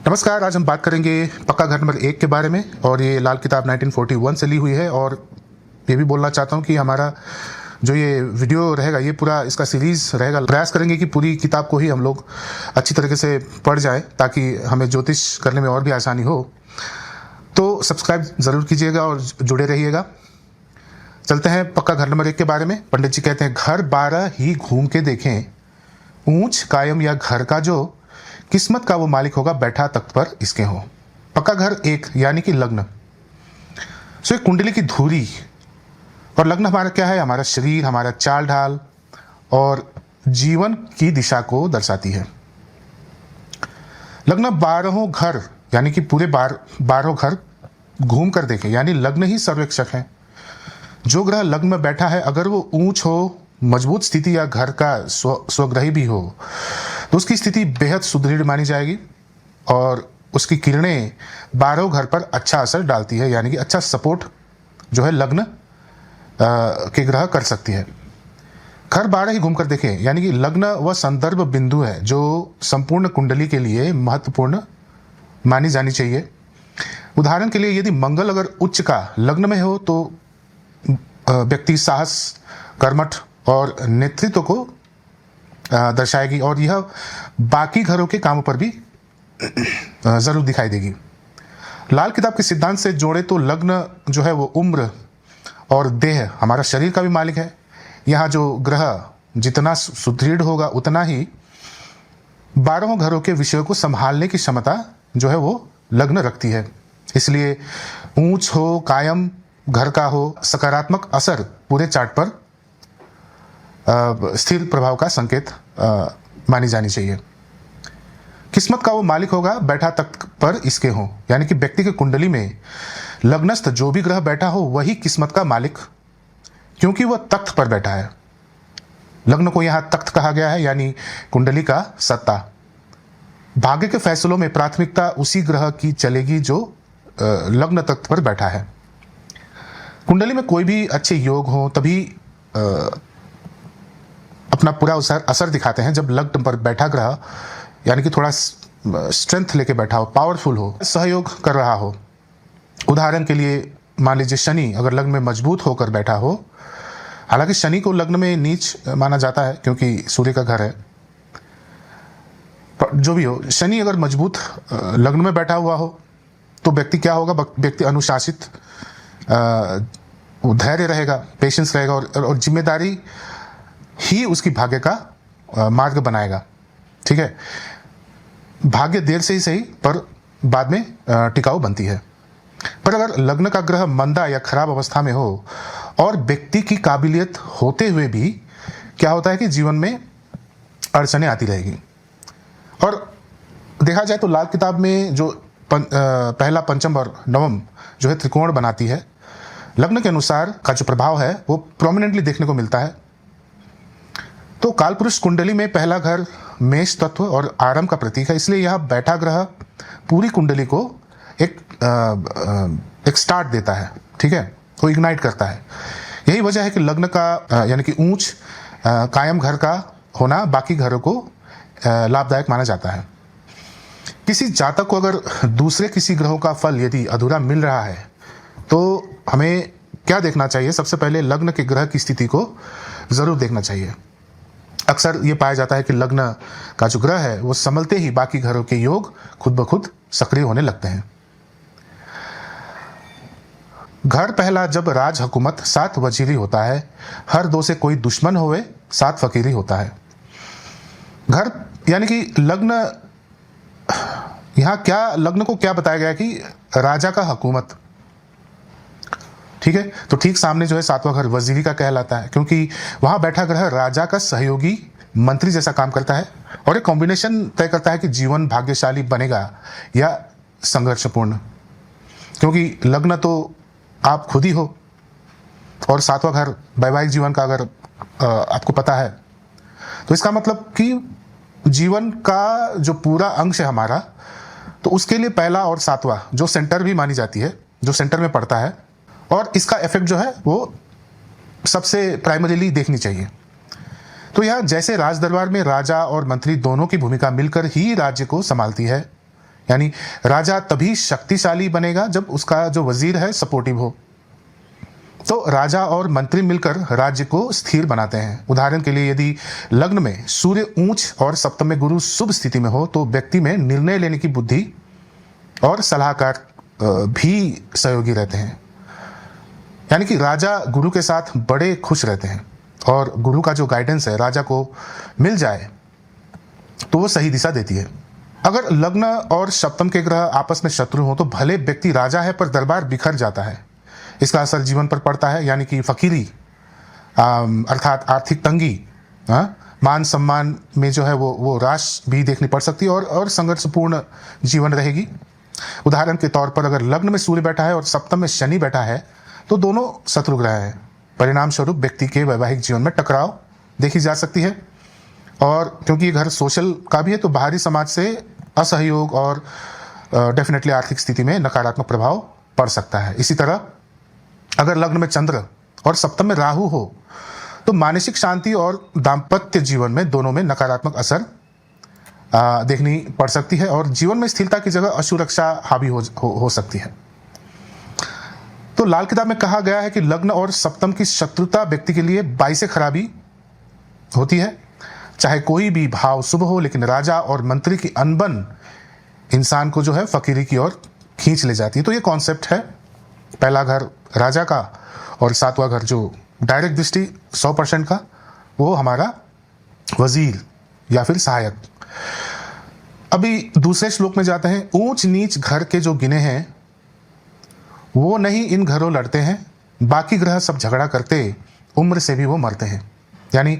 नमस्कार। आज हम बात करेंगे पक्का घर नंबर 1 के बारे में। और ये लाल किताब 1941 से ली हुई है। और ये भी बोलना चाहता हूँ कि हमारा जो ये वीडियो रहेगा, ये पूरा इसका सीरीज रहेगा। प्रयास करेंगे कि पूरी किताब को ही हम लोग अच्छी तरीके से पढ़ जाए, ताकि हमें ज्योतिष करने में और भी आसानी हो। तो सब्सक्राइब ज़रूर कीजिएगा और जुड़े रहिएगा। चलते हैं पक्का घर नंबर 1 के बारे में। पंडित जी कहते हैं, घर 12 ही घूम के देखें, ऊंच कायम या घर का जो किस्मत का वो मालिक होगा, बैठा तख्त पर इसके हो। पक्का घर 1 यानी कि लग्न। सो एक कुंडली की धुरी। और लग्न हमारा क्या है? हमारा शरीर, हमारा चाल ढाल और जीवन की दिशा को दर्शाती है। लग्न 12 घर यानी कि पूरे 12 घर घूम कर देखें, यानी लग्न ही सर्वेक्षक है। जो ग्रह लग्न में बैठा है, अगर वो ऊंच हो, मजबूत स्थिति या घर का स्वग्रही भी हो, तो उसकी स्थिति बेहद सुदृढ़ मानी जाएगी और उसकी किरणें 12 घर पर अच्छा असर डालती है, यानी कि अच्छा सपोर्ट जो है लग्न के ग्रह कर सकती है। घर 12 ही घूमकर देखें, यानी कि लग्न वह संदर्भ बिंदु है जो संपूर्ण कुंडली के लिए महत्वपूर्ण मानी जानी चाहिए। उदाहरण के लिए, यदि मंगल अगर उच्च का लग्न में हो, तो व्यक्ति साहस, कर्मठ और नेतृत्व को दर्शाएगी, और यह बाकी घरों के कामों पर भी जरूर दिखाई देगी। लाल किताब के सिद्धांत से जोड़े तो लग्न जो है वो उम्र और देह, हमारा शरीर का भी मालिक है। यहाँ जो ग्रह जितना सुदृढ़ होगा, उतना ही 12 घरों के विषयों को संभालने की क्षमता जो है वो लग्न रखती है। इसलिए ऊंच हो, कायम घर का हो, सकारात्मक असर पूरे चार्ट पर स्थिर प्रभाव का संकेत मानी जानी चाहिए। किस्मत का वो मालिक होगा, बैठा तख्त पर इसके हो, यानी कि व्यक्ति के कुंडली में लग्नस्थ जो भी ग्रह बैठा हो, वही किस्मत का मालिक, क्योंकि वह तख्त पर बैठा है। लग्न को यहाँ तख्त कहा गया है, यानी कुंडली का सत्ता। भाग्य के फैसलों में प्राथमिकता उसी ग्रह की चलेगी जो लग्न तख्त पर बैठा है। कुंडली में कोई भी अच्छे योग हो, तभी अपना पूरा असर दिखाते हैं जब लग्न पर बैठा ग्रह, यानी कि थोड़ा स्ट्रेंथ लेके बैठा हो, पावरफुल हो, सहयोग कर रहा हो। उदाहरण के लिए मान लीजिए शनि अगर लग्न में मजबूत होकर बैठा हो, हालांकि शनि को लग्न में नीच माना जाता है क्योंकि सूर्य का घर है, पर जो भी हो, शनि अगर मजबूत लग्न में बैठा हुआ हो, तो व्यक्ति क्या होगा? व्यक्ति अनुशासित, धैर्य रहेगा, पेशेंस रहेगा, और जिम्मेदारी ही उसकी भाग्य का मार्ग बनाएगा। ठीक है, भाग्य देर से ही सही पर बाद में टिकाऊ बनती है। पर अगर लग्न का ग्रह मंदा या खराब अवस्था में हो और व्यक्ति की काबिलियत होते हुए भी क्या होता है कि जीवन में अड़चनें आती रहेगी। और देखा जाए तो लाल किताब में जो पहला, पंचम और नवम जो है त्रिकोण बनाती है, लग्न के अनुसार का जो प्रभाव है वो प्रोमिनेंटली देखने को मिलता है। तो कालपुरुष कुंडली में पहला घर मेष तत्व और आरंभ का प्रतीक है, इसलिए यह बैठा ग्रह पूरी कुंडली को एक स्टार्ट देता है। ठीक है, वो इग्नाइट करता है। यही वजह है कि लग्न का यानी कि ऊंच कायम घर का होना बाकी घरों को लाभदायक माना जाता है। किसी जातक को अगर दूसरे किसी ग्रहों का फल यदि अधूरा मिल रहा है, तो हमें क्या देखना चाहिए? सबसे पहले लग्न के ग्रह की स्थिति को जरूर देखना चाहिए। अक्सर ये पाया जाता है कि लग्न का जो ग्रह है वो संभलते ही बाकी घरों के योग खुद ब खुद सक्रिय होने लगते हैं। घर पहला जब राज हुकूमत 7 वजीरी होता है, हर 2 से कोई दुश्मन होवे 7 फकीरी होता है। घर यानी कि लग्न, यहाँ क्या लग्न को क्या बताया गया कि राजा का हुकूमत। ठीक है, तो ठीक सामने जो है 7वां घर वजीरी का कहलाता है, क्योंकि वहां बैठा ग्रह राजा का सहयोगी मंत्री जैसा काम करता है और एक कॉम्बिनेशन तय करता है कि जीवन भाग्यशाली बनेगा या संघर्षपूर्ण। क्योंकि लग्न तो आप खुद ही हो, और 7वां घर वैवाहिक जीवन का अगर आपको पता है, तो इसका मतलब कि जीवन का जो पूरा अंश है हमारा, तो उसके लिए पहला और 7वां जो सेंटर भी मानी जाती है, जो सेंटर में पड़ता है, और इसका इफेक्ट जो है वो सबसे प्राइमरीली देखनी चाहिए। तो यह जैसे राज दरबार में राजा और मंत्री दोनों की भूमिका मिलकर ही राज्य को संभालती है, यानी राजा तभी शक्तिशाली बनेगा जब उसका जो वजीर है सपोर्टिव हो। तो राजा और मंत्री मिलकर राज्य को स्थिर बनाते हैं। उदाहरण के लिए यदि लग्न में सूर्य ऊंच और सप्तम में गुरु शुभ स्थिति में हो तो व्यक्ति में निर्णय लेने की बुद्धि और सलाहकार भी सहयोगी रहते हैं। यानी कि राजा गुरु के साथ बड़े खुश रहते हैं और गुरु का जो गाइडेंस है राजा को मिल जाए तो वो सही दिशा देती है। अगर लग्न और सप्तम के ग्रह आपस में शत्रु हो तो भले व्यक्ति राजा है पर दरबार बिखर जाता है। इसका असर जीवन पर पड़ता है, यानी कि फकीरी अर्थात आर्थिक तंगी, मान सम्मान में जो है वो राश भी देखनी पड़ सकती है और संघर्षपूर्ण जीवन रहेगी। उदाहरण के तौर पर अगर लग्न में सूर्य बैठा है और सप्तम में शनि बैठा है तो दोनों शत्रु ग्रह हैं। परिणाम स्वरूप व्यक्ति के वैवाहिक जीवन में टकराव देखी जा सकती है और क्योंकि ये घर सोशल का भी है तो बाहरी समाज से असहयोग और डेफिनेटली आर्थिक स्थिति में नकारात्मक प्रभाव पड़ सकता है। इसी तरह अगर लग्न में चंद्र और सप्तम में राहु हो तो मानसिक शांति और दाम्पत्य जीवन में दोनों में नकारात्मक असर देखनी पड़ सकती है और जीवन में स्थिरता की जगह असुरक्षा हावी हो सकती है। तो लाल किताब में कहा गया है कि लग्न और सप्तम की शत्रुता व्यक्ति के लिए बाइस खराबी होती है। चाहे कोई भी भाव शुभ हो, लेकिन राजा और मंत्री की अनबन इंसान को जो है फकीरी की ओर खींच ले जाती है। तो ये कॉन्सेप्ट है, पहला घर राजा का और सातवां घर जो डायरेक्ट दृष्टि 100% का वो हमारा वजीर या फिर सहायक। अभी दूसरे श्लोक में जाते हैं। ऊंच नीच घर के जो गिने हैं वो नहीं इन घरों लड़ते हैं, बाकी ग्रह सब झगड़ा करते, उम्र से भी वो मरते हैं। यानी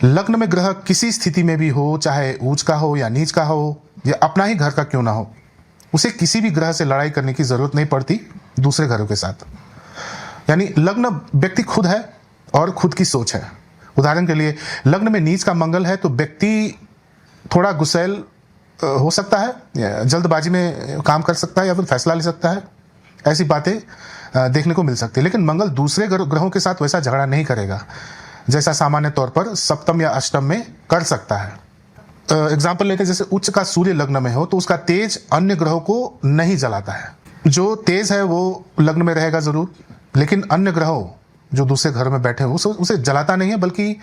लग्न में ग्रह किसी स्थिति में भी हो, चाहे ऊंच का हो या नीच का हो या अपना ही घर का क्यों ना हो, उसे किसी भी ग्रह से लड़ाई करने की जरूरत नहीं पड़ती दूसरे घरों के साथ। यानी लग्न व्यक्ति खुद है और खुद की सोच है। उदाहरण के लिए लग्न में नीच का मंगल है तो व्यक्ति थोड़ा गुस्सैल हो सकता है, जल्दबाजी में काम कर सकता है या फिर फैसला ले सकता है। ऐसी बातें देखने को मिल सकती है। लेकिन मंगल दूसरे ग्रहों के साथ वैसा झगड़ा नहीं करेगा जैसा सामान्य तौर पर सप्तम या अष्टम में कर सकता है। एग्जाम्पल लेते हैं, जैसे उच्च का सूर्य लग्न में हो तो उसका तेज अन्य ग्रहों को नहीं जलाता है। जो तेज है वो लग्न में रहेगा जरूर, लेकिन अन्य ग्रहों जो दूसरे घर में बैठे हो उसे जलाता नहीं है, बल्कि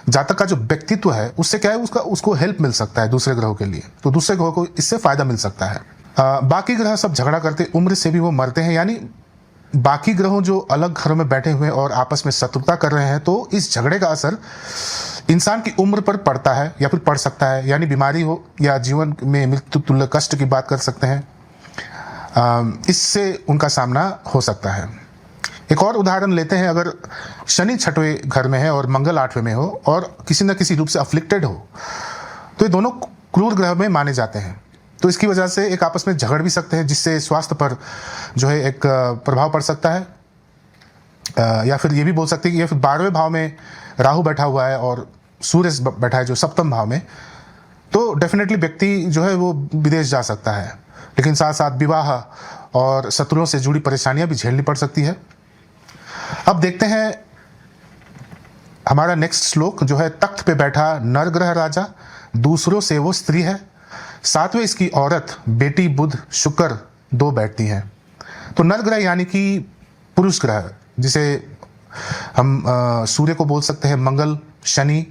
जातक का जो व्यक्तित्व है उससे क्या है उसको हेल्प मिल सकता है दूसरे ग्रहों के लिए, तो दूसरे ग्रहों को इससे फायदा मिल सकता है। बाकी ग्रह सब झगड़ा करते, उम्र से भी वो मरते हैं। यानी बाकी ग्रहों जो अलग घरों में बैठे हुए और आपस में शत्रुता कर रहे हैं तो इस झगड़े का असर इंसान की उम्र पर पड़ता है या फिर पड़ सकता है। यानी बीमारी हो या जीवन में मृत्यु तुल्य कष्ट की बात कर सकते हैं, इससे उनका सामना हो सकता है। एक और उदाहरण लेते हैं। अगर शनि छठवें घर में है और मंगल आठवें में हो और किसी न किसी रूप से अफ्लिक्टेड हो तो ये दोनों क्रूर ग्रह में माने जाते हैं। तो इसकी वजह से एक आपस में झगड़ भी सकते हैं, जिससे स्वास्थ्य पर जो है एक प्रभाव पड़ सकता है। या फिर ये भी बोल सकते हैं कि या फिर 12वें भाव में राहु बैठा हुआ है और सूर्य बैठा है जो सप्तम भाव में, तो डेफिनेटली व्यक्ति जो है वो विदेश जा सकता है। लेकिन साथ साथ विवाह और शत्रुओं से जुड़ी परेशानियां भी झेलनी पड़ सकती है। अब देखते हैं हमारा नेक्स्ट श्लोक जो है। तख्त पे बैठा नर ग्रह राजा, दूसरों से वो स्त्री है, सातवें इसकी औरत बेटी बुध शुक्र दो बैठती हैं। तो नर ग्रह यानी कि पुरुष ग्रह, जिसे हम सूर्य को बोल सकते हैं, मंगल, शनि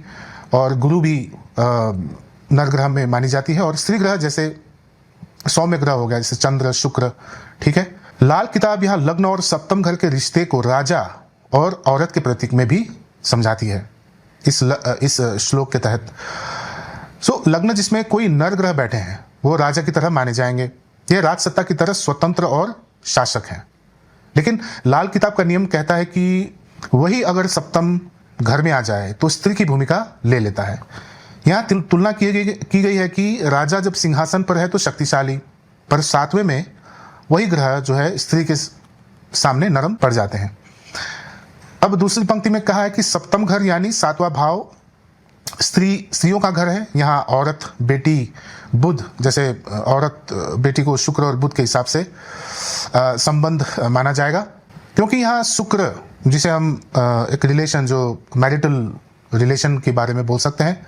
और गुरु भी नर ग्रह में मानी जाती है। और स्त्री ग्रह जैसे सौम्य ग्रह हो गया, जैसे चंद्र, शुक्र। ठीक है। लाल किताब यहाँ लग्न और सप्तम घर के रिश्ते को राजा और औरत के प्रतीक में भी समझाती है इस श्लोक के तहत। लग्न जिसमें कोई नर ग्रह बैठे हैं वो राजा की तरह माने जाएंगे। ये राजसत्ता की तरह स्वतंत्र और शासक हैं। लेकिन लाल किताब का नियम कहता है कि वही अगर सप्तम घर में आ जाए तो स्त्री की भूमिका ले लेता है। यहाँ तुलना की गई है कि राजा जब सिंहासन पर है तो शक्तिशाली, पर सातवें में वही ग्रह जो है स्त्री के सामने नरम पड़ जाते हैं। अब दूसरी पंक्ति में कहा है कि सप्तम घर यानी सातवां भाव स्त्रियों का घर है। यहाँ औरत, बेटी, बुध, जैसे औरत बेटी को शुक्र और बुध के हिसाब से संबंध माना जाएगा, क्योंकि यहाँ शुक्र जिसे हम एक रिलेशन जो मैरिटल रिलेशन के बारे में बोल सकते हैं,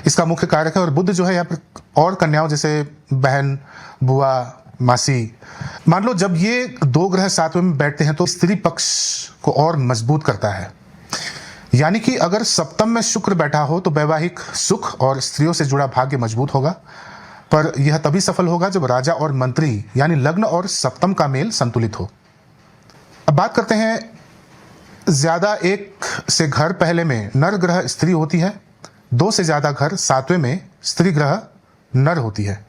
इसका मुख्य कारक है। और बुध जो है यहाँ पर और कन्याओं जैसे बहन, बुआ, मासी, मान लो जब ये दो ग्रह सातवें में बैठते हैं तो स्त्री पक्ष को और मजबूत करता है। यानी कि अगर सप्तम में शुक्र बैठा हो तो वैवाहिक सुख और स्त्रियों से जुड़ा भाग्य मजबूत होगा, पर यह तभी सफल होगा जब राजा और मंत्री यानी लग्न और सप्तम का मेल संतुलित हो। अब बात करते हैं, ज्यादा एक से घर पहले में नर ग्रह स्त्री होती है, दो से ज्यादा घर सातवें में स्त्री ग्रह नर होती है।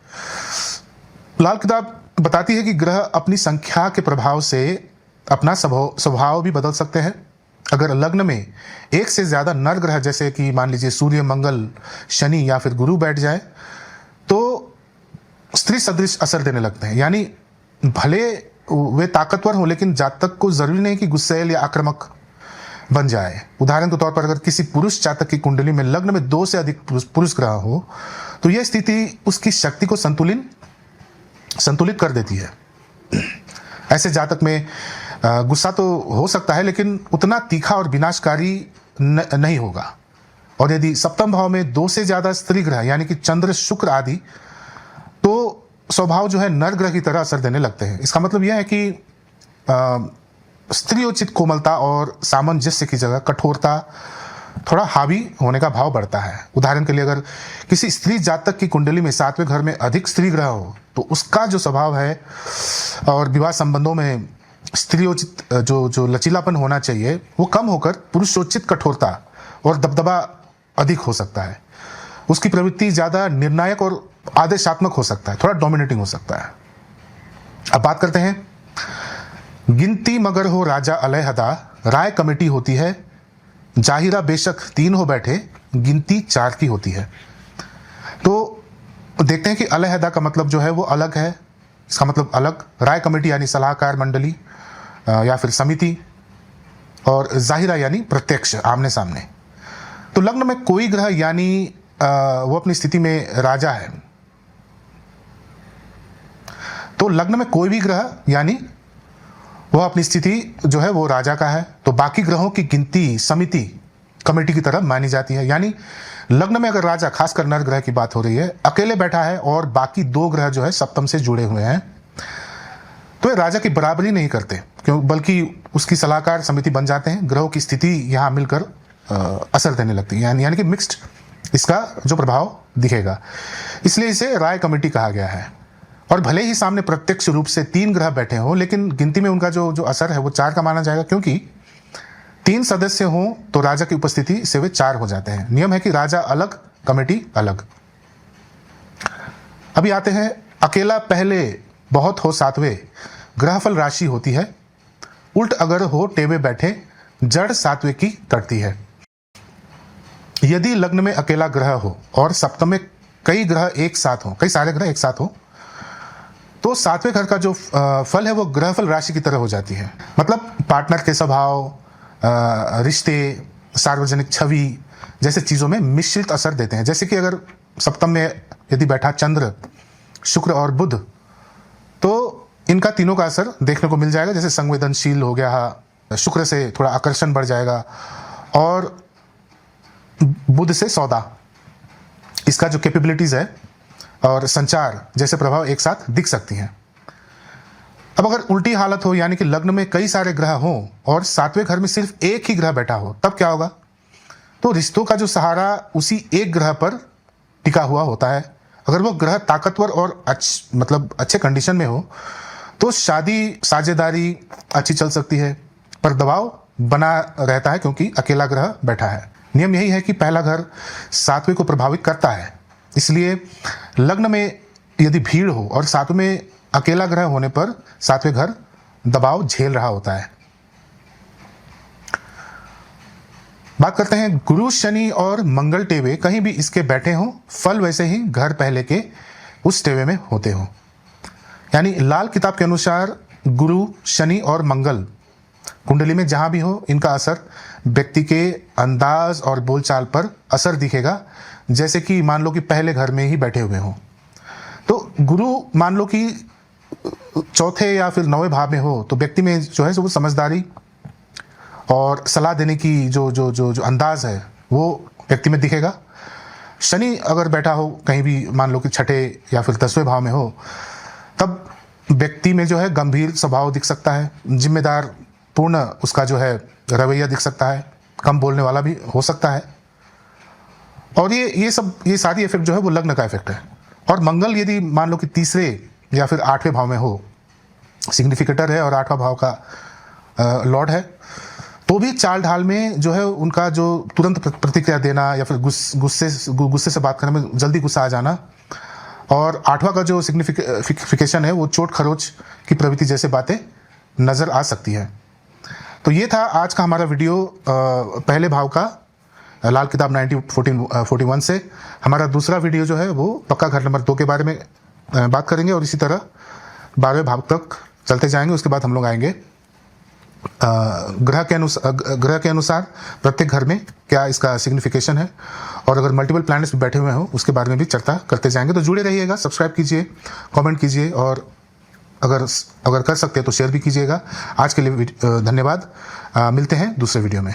लाल किताब बताती है कि ग्रह अपनी संख्या के प्रभाव से अपना स्वभाव भी बदल सकते हैं। अगर लग्न में एक से ज्यादा नर ग्रह जैसे कि मान लीजिए सूर्य, मंगल, शनि या फिर गुरु बैठ जाए तो स्त्री सदृश असर देने लगते हैं। यानी भले वे ताकतवर हों लेकिन जातक को जरूरी नहीं कि गुस्सैल या आक्रामक बन जाए। उदाहरण के तौर पर अगर किसी पुरुष जातक की कुंडली में लग्न में दो से अधिक पुरुष ग्रह हो तो यह स्थिति उसकी शक्ति को संतुलित कर देती है। ऐसे जातक में गुस्सा तो हो सकता है लेकिन उतना तीखा और विनाशकारी नहीं होगा। और यदि सप्तम भाव में दो से ज्यादा स्त्री ग्रह यानी कि चंद्र, शुक्र आदि, तो स्वभाव जो है नर ग्रह की तरह असर देने लगते हैं। इसका मतलब यह है कि स्त्रियोचित कोमलता और सामंजस्य की जगह कठोरता, थोड़ा हावी होने का भाव बढ़ता है। उदाहरण के लिए अगर किसी स्त्री जातक की कुंडली में सातवें घर में अधिक स्त्री ग्रह हो तो उसका जो स्वभाव है और विवाह संबंधों में स्त्रियोचित जो लचीलापन होना चाहिए वो कम होकर पुरुषोचित कठोरता और दबदबा अधिक हो सकता है। उसकी प्रवृत्ति ज्यादा निर्णायक और आदेशात्मक हो सकता है, थोड़ा डोमिनेटिंग हो सकता है। अब बात करते हैं, गिनती मगर हो राजा अलहदा, राय कमेटी होती है, जाहिरा बेशक 3 हो बैठे, गिनती 4 की होती है। तो देखते हैं कि अलहदा का मतलब जो है वो अलग है, इसका मतलब अलग। राय कमेटी यानी सलाहकार मंडली या फिर समिति, और जाहिरा यानी प्रत्यक्ष, आमने सामने। तो लग्न में कोई ग्रह यानी वो अपनी स्थिति में राजा है, तो लग्न में कोई भी ग्रह यानी वह अपनी स्थिति जो है वो राजा का है, तो बाकी ग्रहों की गिनती समिति, कमेटी की तरह मानी जाती है। यानी लग्न में अगर राजा, खासकर नर ग्रह की बात हो रही है, अकेले बैठा है और बाकी 2 ग्रह जो है सप्तम से जुड़े हुए हैं, तो ये राजा की बराबरी नहीं करते, क्यों, बल्कि उसकी सलाहकार समिति बन जाते हैं। ग्रहों की स्थिति यहाँ मिलकर असर देने लगती है, यानी कि मिक्स्ड इसका जो प्रभाव दिखेगा, इसलिए इसे राय कमेटी कहा गया है। और भले ही सामने प्रत्यक्ष रूप से 3 ग्रह बैठे हों लेकिन गिनती में उनका जो असर है वो 4 का माना जाएगा, क्योंकि 3 सदस्य हों तो राजा की उपस्थिति से वे 4 हो जाते हैं। नियम है कि राजा अलग, कमेटी अलग। अभी आते हैं, अकेला पहले बहुत हो सातवें, ग्रहफल राशि होती है, उल्ट अगर हो टेवे बैठे, जड़ सातवें की कटती है। यदि लग्न में अकेला ग्रह हो और सप्तम में कई ग्रह एक साथ हो, कई सारे ग्रह एक साथ हो, तो सातवें घर का जो फल है वो ग्रहफल राशि की तरह हो जाती है। मतलब पार्टनर के स्वभाव, रिश्ते, सार्वजनिक छवि जैसे चीजों में मिश्रित असर देते हैं। जैसे कि अगर सप्तम में यदि बैठा चंद्र, शुक्र और बुध, तो इनका तीनों का असर देखने को मिल जाएगा। जैसे संवेदनशील हो गया, शुक्र से थोड़ा आकर्षण बढ़ जाएगा, और बुध से सौदा, इसका जो कैपेबिलिटीज है और संचार जैसे प्रभाव एक साथ दिख सकती हैं। अब अगर उल्टी हालत हो, यानी कि लग्न में कई सारे ग्रह हों और सातवें घर में सिर्फ एक ही ग्रह बैठा हो, तब क्या होगा? तो रिश्तों का जो सहारा उसी एक ग्रह पर टिका हुआ होता है। अगर वो ग्रह ताकतवर और अच्छे कंडीशन में हो तो शादी, साझेदारी अच्छी चल सकती है, पर दबाव बना रहता है क्योंकि अकेला ग्रह बैठा है। नियम यही है कि पहला घर सातवें को प्रभावित करता है, इसलिए लग्न में यदि भीड़ हो और सातवें में अकेला ग्रह होने पर सातवें घर दबाव झेल रहा होता है। बात करते हैं, गुरु, शनि और मंगल टेवे कहीं भी इसके बैठे हों, फल वैसे ही घर पहले के उस टेवे में होते हों। यानी लाल किताब के अनुसार गुरु, शनि और मंगल कुंडली में जहां भी हो, इनका असर व्यक्ति के अंदाज और बोलचाल पर असर दिखेगा। जैसे कि मान लो कि पहले घर में ही बैठे हुए हों, तो गुरु मान लो कि चौथे या फिर 9वें भाव में हो, तो व्यक्ति में जो है वो समझदारी और सलाह देने की जो अंदाज है वो व्यक्ति में दिखेगा। शनि अगर बैठा हो कहीं भी, मान लो कि छठे या फिर 10वें भाव में हो, तब व्यक्ति में जो है गंभीर स्वभाव दिख सकता है, जिम्मेदार पूर्ण उसका जो है रवैया दिख सकता है, कम बोलने वाला भी हो सकता है। और ये सारी इफेक्ट जो है वो लग्न का इफेक्ट है। और मंगल यदि मान लो कि तीसरे या फिर 8वें भाव में हो, सिग्निफिकेटर है और 8वां भाव का लॉर्ड है, तो भी चाल ढाल में जो है उनका जो तुरंत प्रतिक्रिया देना या फिर गुस्से से बात करने में जल्दी गुस्सा आ जाना, और 8वां का जो सिग्निफिकेशन है वो चोट खरोच की प्रवृत्ति जैसे बातें नज़र आ सकती है। तो ये था आज का हमारा वीडियो पहले भाव का, लाल किताब 1941 से। हमारा दूसरा वीडियो जो है वो पक्का घर नंबर 2 के बारे में बात करेंगे, और इसी तरह 12वें भाव तक चलते जाएंगे। उसके बाद हम लोग आएंगे ग्रह के अनुसार प्रत्येक घर में क्या इसका सिग्निफिकेशन है, और अगर मल्टीपल प्लैनेट्स बैठे हुए हो उसके बारे में भी चर्चा करते जाएंगे। तो जुड़े रहिएगा, सब्सक्राइब कीजिए, कमेंट कीजिए, और अगर कर सकते हैं तो शेयर भी कीजिएगा। आज के लिए धन्यवाद। मिलते हैं दूसरे वीडियो में।